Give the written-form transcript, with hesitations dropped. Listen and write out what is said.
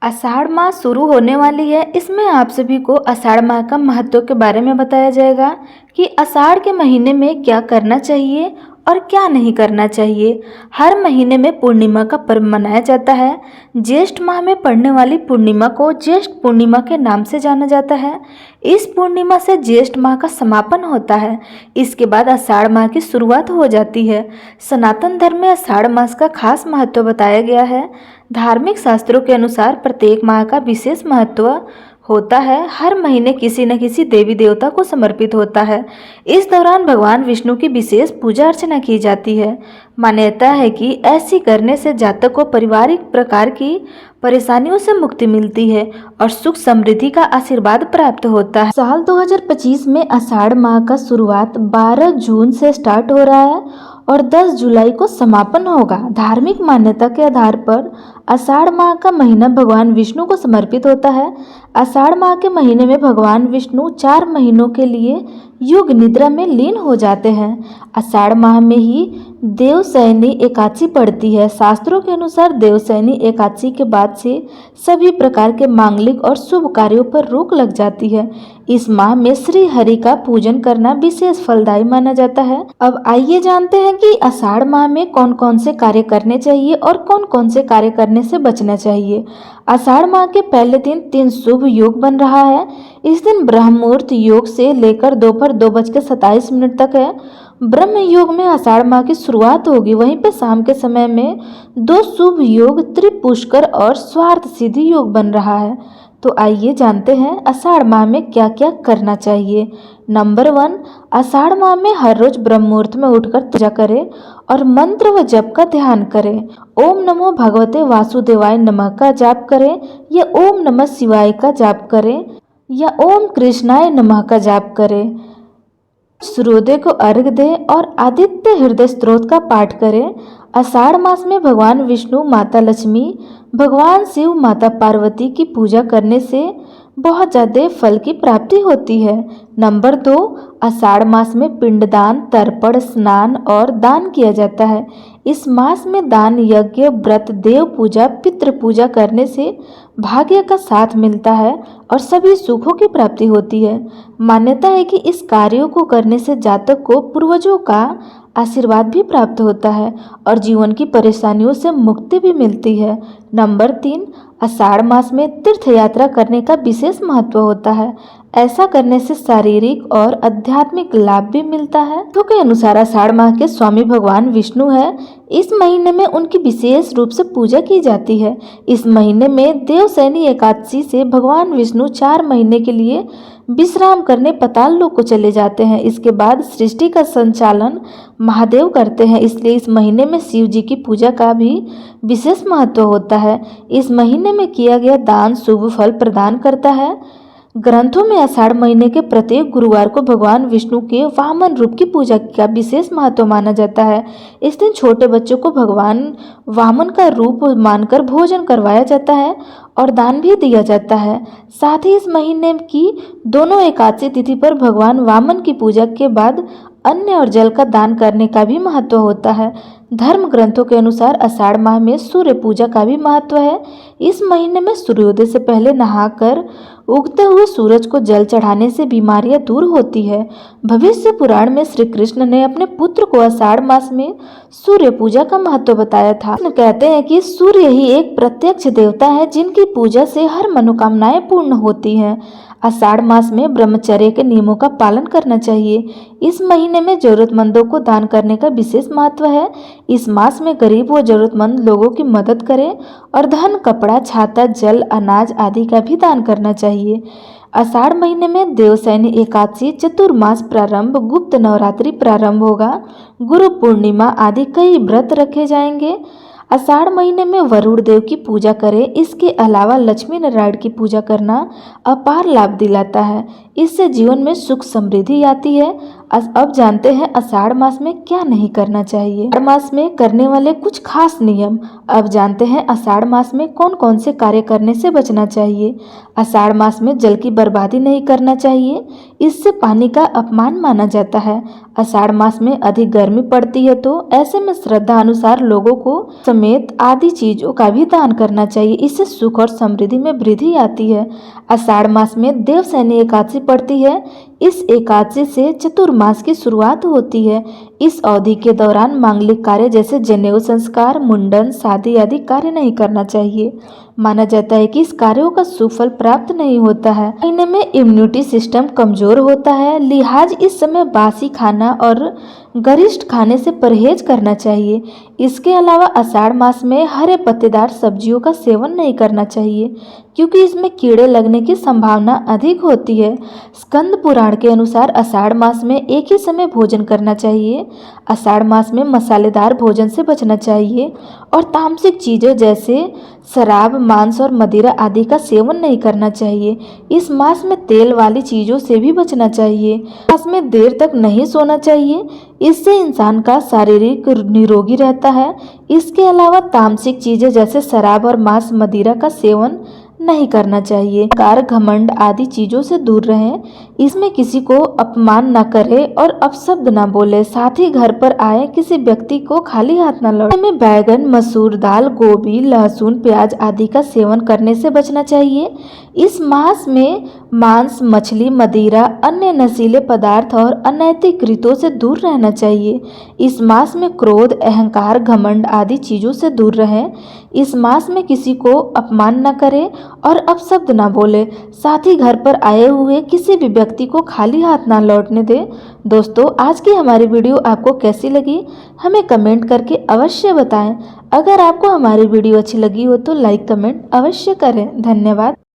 आषाढ़ माह शुरू होने वाली है। इसमें आप सभी को आषाढ़ माह का महत्व के बारे में बताया जाएगा कि आषाढ़ के महीने में क्या करना चाहिए और क्या नहीं करना चाहिए। हर महीने में पूर्णिमा का पर्व मनाया जाता है। ज्येष्ठ माह में पड़ने वाली पूर्णिमा को ज्येष्ठ पूर्णिमा के नाम से जाना जाता है। इस पूर्णिमा से ज्येष्ठ माह का समापन होता है। इसके बाद आषाढ़ माह की शुरुआत हो जाती है। सनातन धर्म में आषाढ़ मास का खास महत्व बताया गया है। धार्मिक शास्त्रों के अनुसार प्रत्येक माह का विशेष महत्व होता है। हर महीने किसी न किसी देवी देवता को समर्पित होता है। इस दौरान भगवान विष्णु की विशेष पूजा अर्चना की जाती है। मान्यता है कि ऐसी करने से जातक को पारिवारिक प्रकार की परेशानियों से मुक्ति मिलती है और सुख समृद्धि का आशीर्वाद प्राप्त होता है। साल 2025 में आषाढ़ माह का शुरुआत 12 जून से स्टार्ट हो रहा है और 10 जुलाई को समापन होगा। धार्मिक मान्यता के आधार पर आषाढ़ माह का महीना भगवान विष्णु को समर्पित होता है। आषाढ़ माह के महीने में भगवान विष्णु 4 महीनों के लिए युग निद्रा में लीन हो जाते हैं। आषाढ़ माह में ही देवशयनी एकादशी पड़ती है। शास्त्रों के अनुसार देवशयनी एकादशी के बाद से सभी प्रकार के मांगलिक और शुभ कार्यों पर रोक लग जाती है। इस माह में श्री हरि का पूजन करना विशेष फलदायी माना जाता है। अब आइए जानते हैं कि आषाढ़ माह में कौन कौन से कार्य करने चाहिए और कौन कौन से कार्य करने से बचना चाहिए। आषाढ़ माह के पहले दिन 3 शुभ योग बन रहा है। इस दिन ब्रह्म मुहूर्त योग से लेकर दोपहर 2:27 तक है। ब्रह्म योग में आषाढ़ माह की शुरुआत होगी। वहीं पे शाम के समय में 2 शुभ योग त्रिपुष्कर और स्वार्थ सिद्धि योग बन रहा है। तो आइए जानते हैं आषाढ़ माह में क्या क्या करना चाहिए। नंबर 1, आषाढ़ माह में हर रोज ब्रह्म मुहूर्त में उठकर पूजा करें और मंत्र व जप का ध्यान करें। ओम नमो भगवते वासुदेवाय नमः का जाप करें या ओम नमः शिवाय का जाप करें या ओम कृष्णाय नमः का जाप करें। सूर्योदय को अर्घ्य दें और आदित्य हृदय स्तोत्र का पाठ करें। आषाढ़ मास में भगवान विष्णु, माता लक्ष्मी, भगवान शिव, माता पार्वती की पूजा करने से बहुत ज़्यादा फल की प्राप्ति होती है। नंबर 2, आषाढ़ मास में पिंडदान, तर्पण, स्नान और दान किया जाता है। इस मास में दान, यज्ञ, व्रत, देव पूजा, पितृ पूजा करने से भाग्य का साथ मिलता है और सभी सुखों की प्राप्ति होती है। मान्यता है कि इस कार्यों को करने से जातक को पूर्वजों का आशीर्वाद भी प्राप्त होता है और जीवन की परेशानियों से मुक्ति भी मिलती है। नंबर 3, आषाढ़ मास में तीर्थ यात्रा करने का विशेष महत्व होता है। ऐसा करने से शारीरिक और आध्यात्मिक लाभ भी मिलता है। तो के अनुसार आषाढ़ माह के स्वामी भगवान विष्णु है। इस महीने में उनकी विशेष रूप से पूजा की जाती है। इस महीने में देवशयनी एकादशी से भगवान विष्णु 4 महीने के लिए विश्राम करने पाताल लोक को चले जाते हैं। इसके बाद सृष्टि का संचालन महादेव करते हैं, इसलिए इस महीने में शिव जी की पूजा का भी विशेष महत्व होता है। इस महीने में किया गया दान शुभ फल प्रदान करता है। ग्रंथों में आषाढ़ महीने के प्रत्येक गुरुवार को भगवान विष्णु के वामन रूप की पूजा का विशेष महत्व माना जाता है। इस दिन छोटे बच्चों को भगवान वामन का रूप मानकर भोजन करवाया जाता है और दान भी दिया जाता है। साथ ही इस महीने की दोनों एकादशी तिथि पर भगवान वामन की पूजा के बाद अन्न और जल का दान करने का भी महत्व होता है। धर्म ग्रंथों के अनुसार आषाढ़ माह में सूर्य पूजा का भी महत्व है। इस महीने में सूर्योदय से पहले नहाकर उगते हुए सूरज को जल चढ़ाने से बीमारियां दूर होती है। भविष्य पुराण में श्री कृष्ण ने अपने पुत्र को आषाढ़ मास में सूर्य पूजा का महत्व बताया था। कहते हैं कि सूर्य ही एक प्रत्यक्ष देवता है जिनकी पूजा से हर मनोकामनाएं पूर्ण होती हैं। आषाढ़ मास में ब्रह्मचर्य के नियमों का पालन करना चाहिए। इस महीने में जरूरतमंदों को दान करने का विशेष महत्व है। इस मास में गरीब व जरूरतमंद लोगों की मदद करें और धन, कपड़ा, छाता, जल, अनाज आदि का भी दान करना चाहिए। आषाढ़ महीने में देवशयनी एकादशी, चतुर्मास प्रारंभ, गुप्त नवरात्रि प्रारंभ होगा, गुरु पूर्णिमा आदि कई व्रत रखे जाएंगे। आषाढ़ महीने में वरुण देव की पूजा करें। इसके अलावा लक्ष्मी नारायण की पूजा करना अपार लाभ दिलाता है। इससे जीवन में सुख समृद्धि आती है। अब जानते हैं आषाढ़ मास में क्या नहीं करना चाहिए। आषाढ़ मास में करने वाले कुछ खास नियम। अब जानते हैं आषाढ़ मास में कौन कौन से कार्य करने से बचना चाहिए। आषाढ़ मास में जल की बर्बादी नहीं करना चाहिए, इससे पानी का अपमान माना जाता है। आषाढ़ मास में अधिक गर्मी पड़ती है तो ऐसे में श्रद्धा अनुसार लोगों को समेत आदि चीजों का भी दान करना चाहिए, इससे सुख और समृद्धि में वृद्धि आती है। आषाढ़ मास में देवशयनी एकादशी पड़ती है। इस एकादशी से चतुर्मास की शुरुआत होती है। इस अवधि के दौरान मांगलिक कार्य जैसे जनेऊ संस्कार, मुंडन, शादी आदि कार्य नहीं करना चाहिए। माना जाता है कि इस कार्यों का सुफल प्राप्त नहीं होता है। महीने में इम्यूनिटी सिस्टम कमजोर होता है, लिहाज इस समय बासी खाना और गरिष्ठ खाने से परहेज करना चाहिए। इसके अलावा आषाढ़ मास में हरे पत्तेदार सब्जियों का सेवन नहीं करना चाहिए, क्योंकि इसमें कीड़े लगने की संभावना अधिक होती है। स्कंद पुराण के अनुसार आषाढ़ मास में एक ही समय भोजन करना चाहिए। आषाढ़ मास में मसालेदार भोजन से बचना चाहिए और तामसिक चीज़ों जैसे शराब, मांस और मदिरा आदि का सेवन नहीं करना चाहिए। इस मास में तेल वाली चीज़ों से भी बचना चाहिए। मास में देर तक नहीं सोना चाहिए, इससे इंसान का शारीरिक निरोगी रहता है। इसके अलावा तामसिक चीज़ें जैसे शराब और मांस, मदिरा का सेवन नहीं करना चाहिए। कार, घमंड आदि चीजों से दूर रहें। इसमें किसी को अपमान न करें और अपशब्द न बोले। साथ ही घर पर आए किसी व्यक्ति को खाली हाथ न लौटाएं। में बैगन, मसूर दाल, गोभी, लहसुन, प्याज आदि का सेवन करने से बचना चाहिए। इस मास में मांस, मछली, मदिरा, अन्य नशीले पदार्थ और अनैतिक रीतों से दूर रहना चाहिए। इस मास में क्रोध, अहंकार, घमंड आदि चीजों से दूर रहें। इस मास में किसी को अपमान न करें और अपशब्द न बोले। साथ ही घर पर आए हुए किसी भी व्यक्ति को खाली हाथ ना लौटने दें। दोस्तों, आज की हमारी वीडियो आपको कैसी लगी हमें कमेंट करके अवश्य बताएं। अगर आपको हमारी वीडियो अच्छी लगी हो तो लाइक कमेंट अवश्य करें। धन्यवाद।